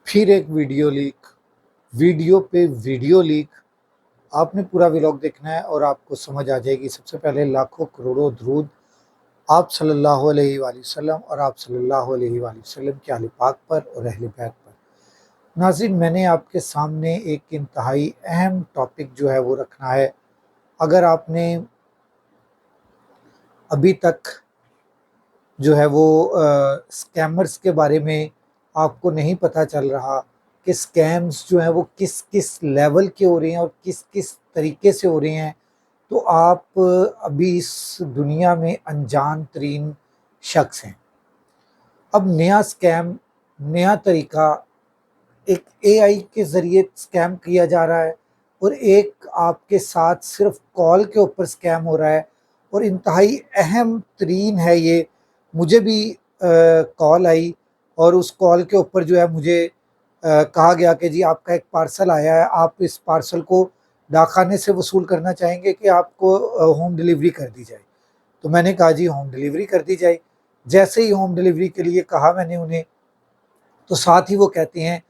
फिर एक वीडियो पे वीडियो लीक। आपने पूरा व्लॉग देखना है और आपको समझ आ जाएगी। सबसे पहले लाखों करोड़ों दरूद आप सल्लल्लाहु अलैहि वसल्लम और आप सल्लल्लाहु अलैहि वसल्लम के आले पाक पर और अहले बैत पर। नाज़रीन, मैंने आपके सामने एक इंतहाई अहम टॉपिक जो है वो रखना है। अगर आपने अभी तक जो है वो स्कैमर्स के बारे में आपको नहीं पता चल रहा कि स्कैम्स जो हैं वो किस किस लेवल के हो रहे हैं और किस किस तरीके से हो रहे हैं, तो आप अभी इस दुनिया में अनजान तरीन शख्स हैं। अब नया स्कैम, नया तरीका, एक एआई के ज़रिए स्कैम किया जा रहा है और एक आपके साथ सिर्फ कॉल के ऊपर स्कैम हो रहा है और इंतहाई अहम तरीन है ये। मुझे भी कॉल आई और उस कॉल के ऊपर जो है मुझे कहा गया कि जी आपका एक पार्सल आया है, आप इस पार्सल को डाकखाने से वसूल करना चाहेंगे कि आपको होम डिलीवरी कर दी जाए। तो मैंने कहा जी होम डिलीवरी कर दी जाए। जैसे ही होम डिलीवरी के लिए कहा मैंने उन्हें, तो साथ ही वो कहते हैं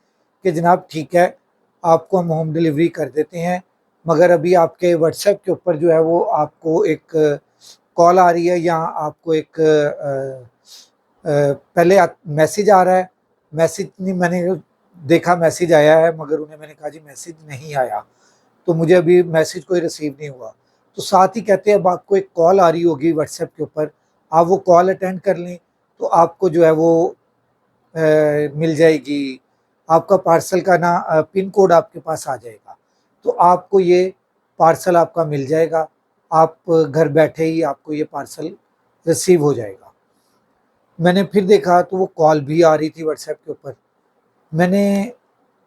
कि जनाब ठीक है, आपको हम होम डिलीवरी कर देते हैं, मगर अभी आपके व्हाट्सएप के ऊपर जो है वो आपको एक कॉल आ रही है या आपको एक पहले मैसेज आ रहा है। मैसेज नहीं, मैंने देखा मैसेज आया है, मगर उन्हें मैंने कहा जी मैसेज नहीं आया, तो मुझे अभी मैसेज कोई रिसीव नहीं हुआ। तो साथ ही कहते हैं अब आपको एक कॉल आ रही होगी व्हाट्सएप के ऊपर, आप वो कॉल अटेंड कर लें तो आपको जो है वो मिल जाएगी, आपका पार्सल का ना पिन कोड आपके पास आ जाएगा, तो आपको ये पार्सल आपका मिल जाएगा, आप घर बैठे ही आपको ये पार्सल रिसीव हो जाएगा। मैंने फिर देखा तो वो कॉल भी आ रही थी व्हाट्सएप के ऊपर। मैंने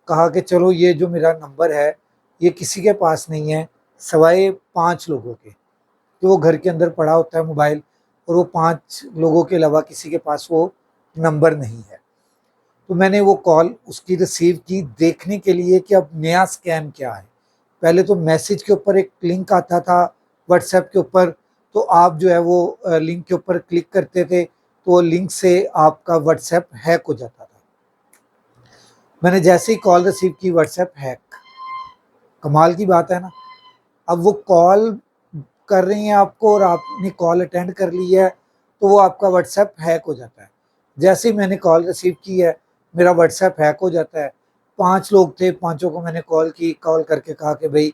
कहा कि चलो ये जो मेरा नंबर है ये किसी के पास नहीं है सवाए 5 लोगों के, तो वो घर के अंदर पड़ा होता है मोबाइल और वो 5 लोगों के अलावा किसी के पास वो नंबर नहीं है। तो मैंने वो कॉल उसकी रिसीव की देखने के लिए कि अब नया स्कैम क्या है। पहले तो मैसेज के ऊपर एक लिंक आता था व्हाट्सएप के ऊपर, तो आप जो है वो लिंक के ऊपर क्लिक करते थे तो वो लिंक से आपका व्हाट्सएप हैक हो जाता था। मैंने जैसे ही कॉल रिसीव की व्हाट्सएप हैक। कमाल की बात है ना। अब वो कॉल कर रही हैं आपको और आपने कॉल अटेंड कर ली है तो वो आपका व्हाट्सएप हैक हो जाता है। जैसे ही मैंने कॉल रिसीव की है मेरा व्हाट्सएप हैक हो जाता है। 5 लोग थे, पाँचों को मैंने कॉल की, कॉल करके कहा कि भाई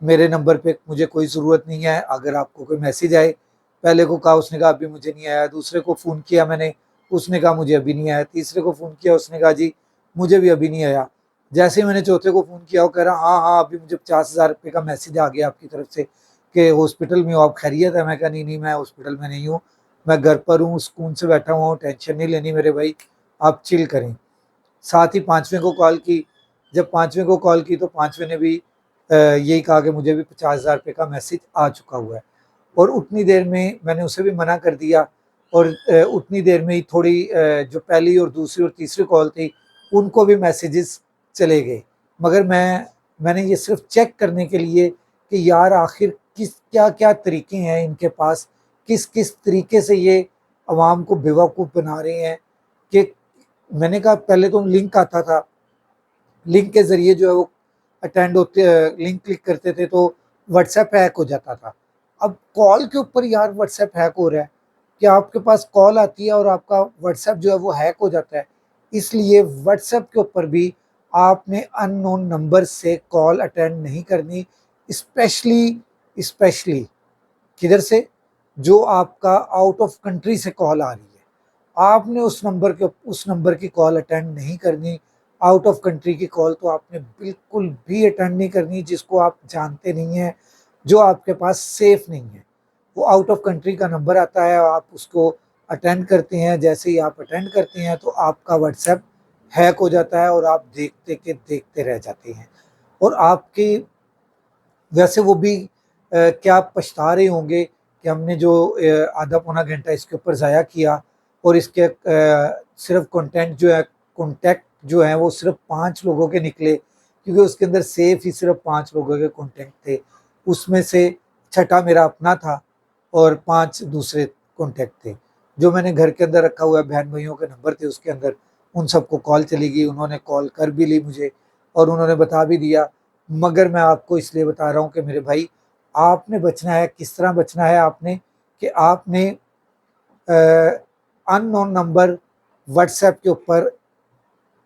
मेरे नंबर पे मुझे कोई ज़रूरत नहीं है, अगर आपको कोई मैसेज आए। पहले को कहा, उसने कहा अभी मुझे नहीं आया। दूसरे को फ़ोन किया मैंने, उसने कहा मुझे अभी नहीं आया। तीसरे को फ़ोन किया, उसने कहा जी मुझे भी अभी नहीं आया। जैसे ही मैंने चौथे को फ़ोन किया वो कह रहा हाँ हाँ अभी मुझे 50,000 रुपये का मैसेज आ गया आपकी तरफ से कि हॉस्पिटल में हो आप, खैरियत है? मैं कहा नहीं नहीं मैं हॉस्पिटल में नहीं हूँ, मैं घर पर हूँ, सुकून से बैठा हुआ हूँ, टेंशन नहीं लेनी मेरे भाई, आप चिल करें। साथ ही पाँचवें को कॉल की। जब पाँचवें को कॉल की तो पाँचवें ने भी यही कहा कि मुझे भी 50,000 रुपये का मैसेज आ चुका हुआ है। और उतनी देर में मैंने उसे भी मना कर दिया और उतनी देर में ही थोड़ी जो पहली और दूसरी और तीसरी कॉल थी उनको भी मैसेजेस चले गए। मगर मैंने ये सिर्फ चेक करने के लिए कि यार आखिर किस क्या क्या तरीके हैं इनके पास, किस किस तरीके से ये आवाम को बेवकूफ़ बना रहे हैं। कि मैंने कहा पहले तो लिंक आता था, लिंक के ज़रिए जो है वो अटेंड होते, लिंक क्लिक करते थे तो व्हाट्सएप हैक हो जाता था। अब कॉल के ऊपर यार व्हाट्सएप हैक हो रहा है कि आपके पास कॉल आती है और आपका व्हाट्सएप जो है वो हैक हो जाता है। इसलिए व्हाट्सएप के ऊपर भी आपने अननोन नंबर से कॉल अटेंड नहीं करनी। स्पेशली स्पेशली किधर से? जो आपका आउट ऑफ कंट्री से कॉल आ रही है, आपने उस नंबर की कॉल अटेंड नहीं करनी। आउट ऑफ कंट्री की कॉल तो आपने बिल्कुल भी अटेंड नहीं करनी जिसको आप जानते नहीं हैं, जो आपके पास सेफ नहीं है। वो आउट ऑफ कंट्री का नंबर आता है, आप उसको अटेंड करते हैं। जैसे ही आप अटेंड करते हैं तो आपका व्हाट्सएप हैक हो जाता है और आप देखते के देखते रह जाते हैं। और आपकी वैसे वो भी क्या पछता रहे होंगे कि हमने जो आधा पौना घंटा इसके ऊपर ज़ाया किया और इसके सिर्फ कॉन्टैक्ट जो हैं वो सिर्फ 5 लोगों के निकले, क्योंकि उसके अंदर सेफ ही सिर्फ 5 लोगों के कॉन्टैक्ट थे। उसमें से छठा मेरा अपना था और 5 दूसरे कॉन्टैक्ट थे। जो मैंने घर के अंदर रखा हुआ है, बहन भाइयों के नंबर थे उसके अंदर, उन सबको कॉल चली गई, उन्होंने कॉल कर भी ली मुझे और उन्होंने बता भी दिया। मगर मैं आपको इसलिए बता रहा हूँ कि मेरे भाई, आपने बचना है। किस तरह बचना है आपने, कि आपने अननोन नंबर व्हाट्सएप के ऊपर,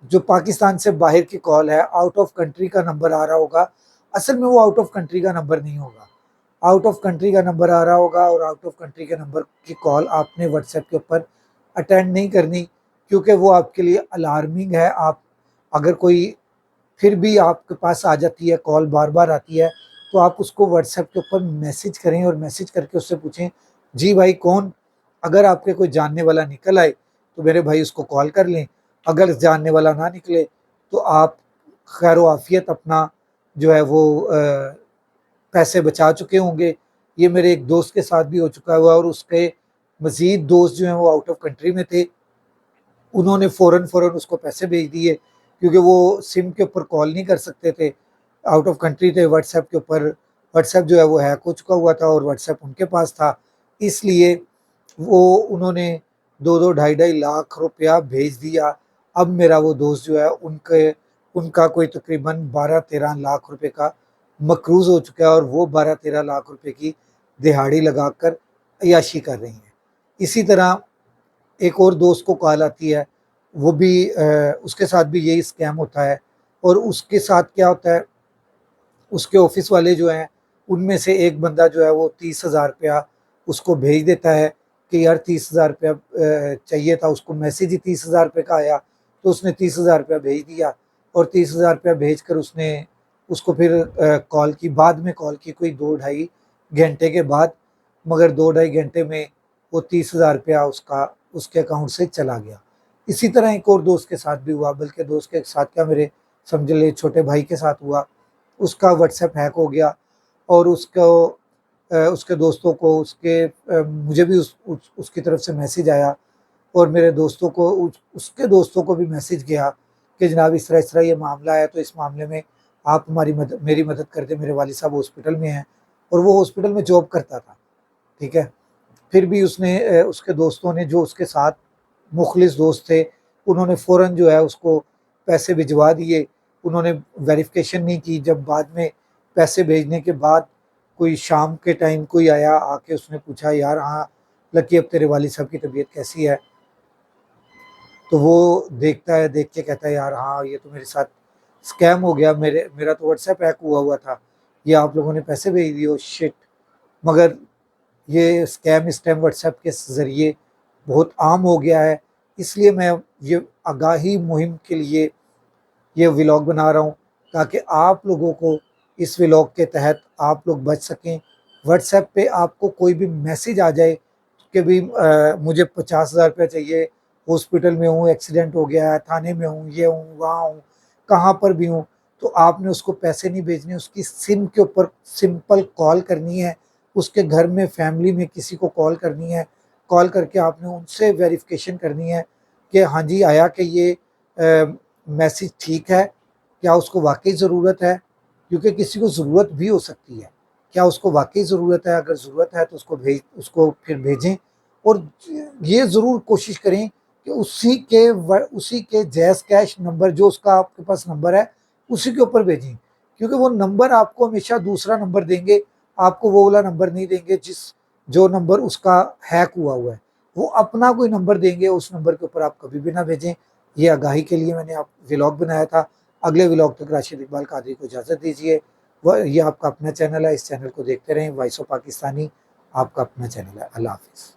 जो पाकिस्तान से बाहर की कॉल है, आउट ऑफ कंट्री का नंबर आ रहा होगा, असल में वो आउट ऑफ कंट्री का नंबर नहीं होगा, आउट ऑफ कंट्री का नंबर आ रहा होगा, और आउट ऑफ कंट्री के नंबर की कॉल आपने व्हाट्सएप के ऊपर अटेंड नहीं करनी, क्योंकि वो आपके लिए अलार्मिंग है। आप अगर कोई फिर भी आपके पास आ जाती है कॉल, बार बार आती है, तो आप उसको व्हाट्सएप के ऊपर मैसेज करें और मैसेज करके उससे पूछें, जी भाई कौन। अगर आपके कोई जानने वाला निकल आए तो मेरे भाई उसको कॉल कर लें, अगर जानने वाला ना निकले तो आप खैर आफियत अपना जो है वो पैसे बचा चुके होंगे। ये मेरे एक दोस्त के साथ भी हो चुका हुआ, और उसके मज़ीद दोस्त जो हैं वो आउट ऑफ कंट्री में थे, उन्होंने फ़ौरन फ़ौरन उसको पैसे भेज दिए, क्योंकि वो सिम के ऊपर कॉल नहीं कर सकते थे, आउट ऑफ कंट्री थे। व्हाट्सएप के ऊपर, व्हाट्सएप जो है वो हैक हो चुका हुआ था और व्हाट्सएप उनके पास था, इसलिए वो उन्होंने 2-2 ढाई-ढाई लाख रुपया भेज दिया। अब मेरा वो दोस्त जो है उनके उनका कोई तकरीबन 12-13 लाख रुपए का मक़रूज़ हो चुका है, और वो 12-13 लाख रुपए की दिहाड़ी लगाकर अय्याशी कर रही हैं। इसी तरह एक और दोस्त को कॉल आती है, वो भी उसके साथ भी यही स्कैम होता है, और उसके साथ क्या होता है, उसके ऑफिस वाले जो हैं, उनमें से एक बंदा जो है वो 30,000 रुपया उसको भेज देता है कि यार 30,000 रुपया चाहिए था, उसको मैसेज ही 30,000 रुपये का आया, तो उसने 30,000 रुपया भेज दिया, और 30,000 रुपया भेज कर उसने उसको फिर कॉल की, बाद में कॉल की कोई 2 ढाई घंटे के बाद, मगर 2 ढाई घंटे में वो 30,000 रुपया उसका उसके अकाउंट से चला गया। इसी तरह एक और दोस्त के साथ भी हुआ, बल्कि दोस्त के साथ क्या, मेरे समझ ले छोटे भाई के साथ हुआ। उसका व्हाट्सएप हैक हो गया, और उसके दोस्तों को मुझे भी उसकी तरफ से मैसेज आया, और मेरे दोस्तों को उसके दोस्तों को भी मैसेज गया कि जनाब इस तरह ये मामला है, तो इस मामले में आप मेरी मदद कर दें। मेरे वालिद साहब हॉस्पिटल में हैं, और वो हॉस्पिटल में जॉब करता था, ठीक है। फिर भी उसके दोस्तों ने, जो उसके साथ मुखलिस दोस्त थे, उन्होंने फ़ौरन जो है उसको पैसे भिजवा दिए। उन्होंने वेरिफ़िकेशन नहीं की। जब बाद में पैसे भेजने के बाद कोई शाम के टाइम कोई आया, आके उसने पूछा, यार हाँ लकी, अब तेरे वालिद साहब की तबीयत कैसी है? तो वो देखता है, देख के कहता है, यार हाँ ये तो मेरे साथ स्कैम हो गया, मेरा तो व्हाट्सएप हैक हुआ हुआ था, ये आप लोगों ने पैसे भेज दिए, ओह शिट। मगर ये स्कैम इस टाइम व्हाट्सएप के ज़रिए बहुत आम हो गया है, इसलिए मैं ये आगाही मुहिम के लिए ये व्लॉग बना रहा हूँ, ताकि आप लोगों को इस व्लॉग के तहत आप लोग बच सकें। व्हाट्सएप पे आपको कोई भी मैसेज आ जाए कि भी मुझे 50,000 रुपया चाहिए, हॉस्पिटल में हूँ, एक्सीडेंट हो गया है, थाने में हूँ, ये हूँ, वहाँ हूँ, कहाँ पर भी हूँ, तो आपने उसको पैसे नहीं भेजने, उसकी सिम के ऊपर सिंपल कॉल करनी है, उसके घर में फैमिली में किसी को कॉल करनी है, कॉल करके आपने उनसे वेरिफिकेशन करनी है कि हाँ जी आया कि ये मैसेज ठीक है, क्या उसको वाक़ई ज़रूरत है? क्योंकि किसी को ज़रूरत भी हो सकती है। क्या उसको वाक़ई ज़रूरत है? अगर ज़रूरत है तो उसको फिर भेजें, और ये ज़रूर कोशिश करें कि उसी के जैज़ कैश नंबर, जो उसका आपके पास नंबर है, उसी के ऊपर भेजें। क्योंकि वो नंबर आपको हमेशा दूसरा नंबर देंगे, आपको वो वाला नंबर नहीं देंगे जो नंबर उसका हैक हुआ है। वो अपना कोई नंबर देंगे, उस नंबर के ऊपर आप कभी भी ना भेजें। ये आगाही के लिए मैंने व्लॉग बनाया था। अगले व्लॉग तक राशिद इकबाल कादरी को इजाज़त दीजिए। ये आपका अपना चैनल है, इस चैनल को देखते रहें। वॉइस ऑफ पाकिस्तानी आपका अपना चैनल है। अल्लाह हाफ़िज़।